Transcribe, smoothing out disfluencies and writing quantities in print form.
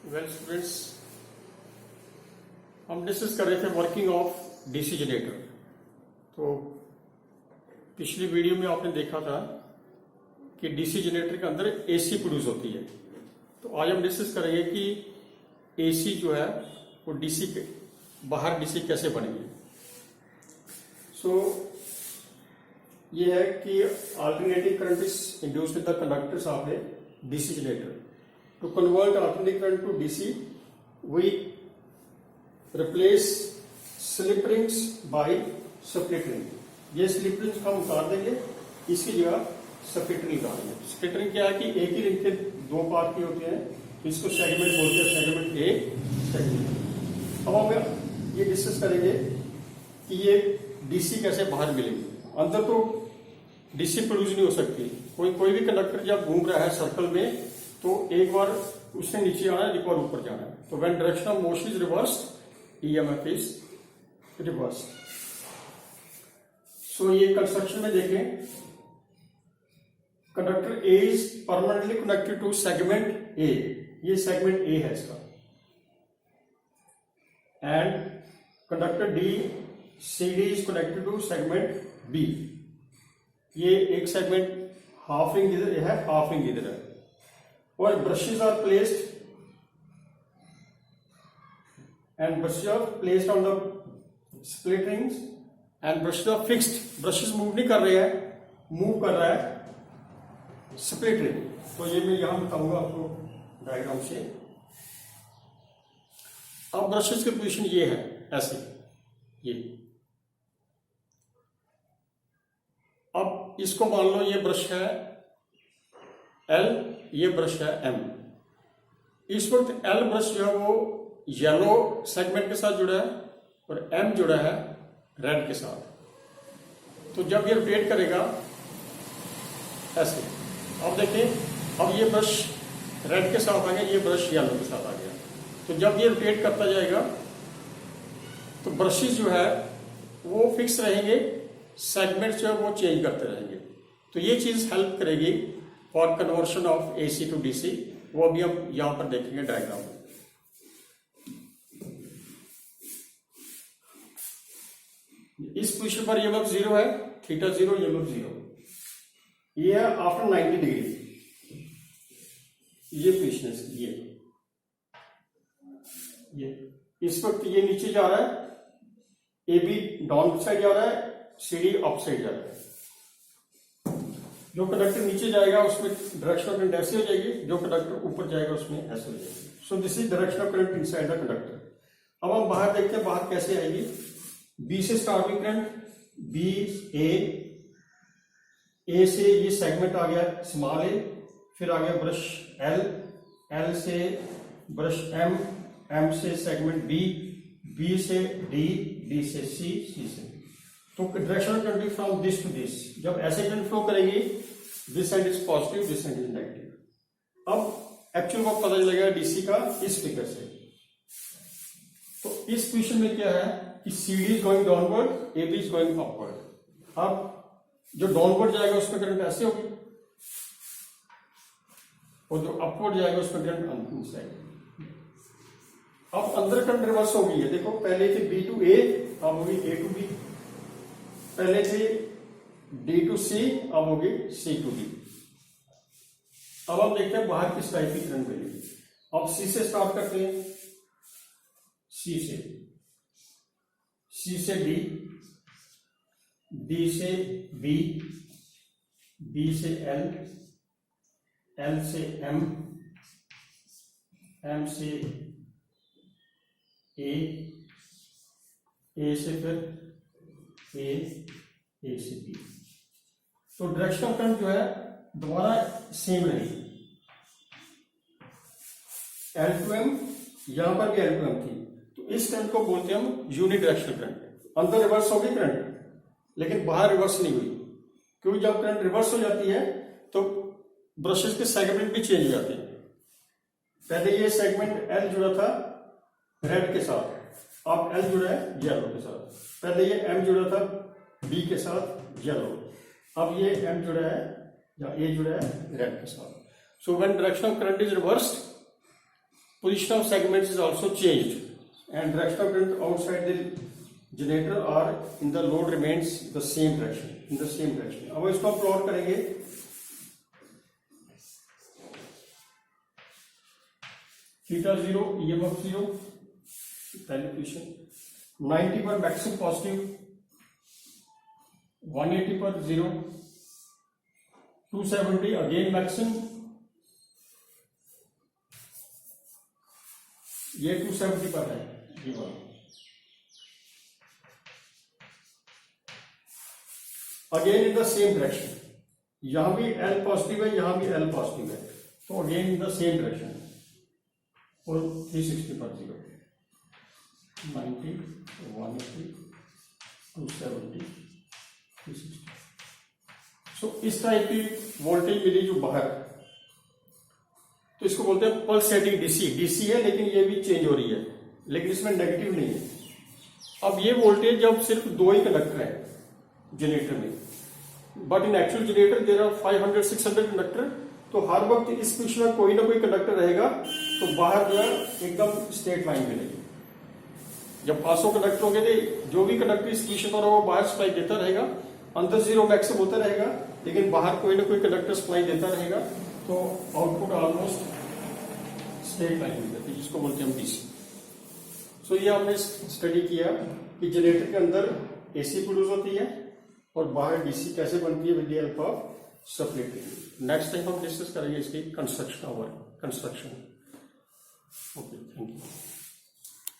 Well students, हम discuss कर रहे थे वर्किंग ऑफ डीसी जनरेटर। तो पिछली वीडियो में आपने देखा था कि डीसी जनरेटर के अंदर एसी प्रोड्यूस होती है। तो आज हम डिस्कस करेंगे कि एसी जो है वो डीसी के बाहर डीसी कैसे बनेगी। सो ये है कि alternating current is induced with the conductors of A DC generator. To convert alternating current to DC, we replace slip rings by split ring. ये slip rings हम उतार देंगे, इसकी जगह split ring डालेंगे। split ring क्या है कि एक ही रिंग के दो पार्ट के होते हैं, तो इसको सेगमेंट बोलते हैं, सेगमेंट ए, सेगमेंट। अब हम ये डिस्कस करेंगे कि ये डीसी कैसे बाहर मिलेगी। अंदर तो डीसी प्रोड्यूस नहीं हो सकती। कोई भी कंडक्टर जब घूम रहा है सर्कल में, तो एक बार उसने नीचे आना है, एक बार ऊपर जाना है। तो when direction of motion is reversed, EMF is reversed. So ये कंस्ट्रक्शन में देखें, conductor A is permanently connected to segment A. ये सेगमेंट ए है इसका। And conductor D C D is connected to segment B. ये एक segment half ring इधर है, हाफ रिंग इधर है। और brushes are placed and brushes are placed on the split rings and brushes are fixed. brushes move नहीं कर रहे हैं, मूव कर रहा है स्प्लिट रिंग। तो ये मैं यहां बताऊंगा आपको डायग्राम से। अब ब्रशेस की पोजीशन ये है, ऐसे ये। अब इसको मान लो ये ब्रश है एल, ये ब्रश है एम। इस वक्त एल ब्रश जो है वो येलो सेगमेंट के साथ जुड़ा है और एम जुड़ा है रेड के साथ। तो जब ये रोटेट करेगा ऐसे, अब देखिए, अब ये ब्रश रेड के साथ आ गया, ये ब्रश येलो के साथ आ गया। तो जब ये रोटेट करता जाएगा तो ब्रशेस जो है वो फिक्स रहेंगे, सेगमेंट जो है वो चेंज करते रहेंगे। तो ये चीज हेल्प करेगी for conversion of AC to DC. वो अभी हम यहां पर देखेंगे डायग्राम में। इस पोजीशन पर ईएमएफ 0 है, थीटा 0, ईएमएफ 0। ये है आफ्टर 90 डिग्री। ये पोजीशन है, ये इस वक्त ये नीचे जा रहा है, ए बी डाउन साइड जा रहा है, सी डी अप साइड जा रहा है। जो कंडक्टर नीचे जाएगा उसमें डायरेक्शन ऑफ करंट ऐसे हो जाएगी, जो कंडक्टर ऊपर जाएगा उसमें ऐसे हो जाएगी। So this is direction of current inside the conductor. अब हम बाहर देखते हैं बाहर कैसे आएगी। बी से स्टार्ट हुई करंट, बी ए से ये सेगमेंट आ गया स्मॉल ए, फिर आ गया ब्रश एल, एल से ब्रश एम, एम से सेगमेंट बी, बी से डी, डी से सी, सी से। तो direction of current from this to this. जब ऐसे करंट फ्लो करेगी, this side is positive, this side is negative. अब एक्चुअल वर्क पता चलेगा डीसी का इस फिगर से। तो इस पोजीशन में क्या है कि CD is going downward, AB is going upward. अब जो डाउनवर्ड जाएगा उसमें करंट ऐसे होगी, और जो अपवर्ड जाएगा उसमें करंट अंदर साइड। अब अंदर करंट रिवर्स होगी। है देखो, पहले थी B टू A, अब होगी A टू B। पहले थी D टू C, अब होगी C टू D। अब हम देखते हैं बाहर किस टाइप की करंट मिलेगी। अब C से स्टार्ट करते हैं, C से D, D से B, B से L, L से M, M से A से फिर A से B। तो डायरेक्शन ऑफ करंट जो है दोबारा सेम रहेगी। L टू M, यहां पर भी L टू M थी। तो इस करंट को बोलते हैं हम यूनि डायरेक्शनल करंट। अंदर रिवर्स होगी करंट, लेकिन बाहर रिवर्स नहीं हुई, क्योंकि जब करंट रिवर्स हो जाती है तो ब्रशेस के सेगमेंट भी चेंज हो जाते हैं। पहले ये सेगमेंट L जुड़ा था रेड के साथ, अब L जुड़ा है येलो के साथ। पहले ये M जुड़ा था B के साथ येलो, अब ये M जुड़ा है या A जुड़ा है रेड के साथ। So when direction of current is reversed, position of segments is also changed, and direction of current outside the generator are in the load remains the same direction, in the same direction. अब इसको plot करेंगे. Theta 0, EMF 0, पहली position. 90 पर maximum positive, 180 पर 0, 270 again maximum, ये 270 पर है, ये वाला. Again in the same direction, यहां भी L पॉजिटिव है, यहां भी L पॉजिटिव है, तो again in the same direction. और 360 पर 0, 90, 180, 270, 360. सो इस टाइप की वोल्टेज मिली जो बाहर, तो इसको बोलते हैं पल्सेटिंग डीसी. डीसी है लेकिन ये भी चेंज हो रही है, लेकिन इसमें नेगेटिव नहीं है. अब ये वोल्टेज जब सिर्फ 2 ही कंडक्टर है जनरेटर में, but in actual generator there are 500-600 conductor, तो हर वक्त इस पोजिशन में कोई ना कोई कंडक्टर रहेगा, तो बाहर जो है एकदम स्ट्रेट लाइन मिलेगी. जब 500 कंडक्टर होंगे तो जो भी कंडक्टर इस पोजिशन पर होगा बाहर सप्लाई देता रहेगा, अंदर 0 मैक्सिमम होता रहेगा, लेकिन बाहर कोई ना कोई कंडक्टर सप्लाई देता रहेगा, तो आउटपुट ऑलमोस्ट स्ट्रेट लाइन मिल जाती है, जिसको बोलते हैं हम डीसी. सो ये हमने स्टडी किया कि जनरेटर के अंदर एसी प्रोड्यूस होती है और बाहर डीसी कैसे बनती है with the help of splitting. Next time हम डिस्कस करेंगे इसकी कंस्ट्रक्शन. Okay, thank you.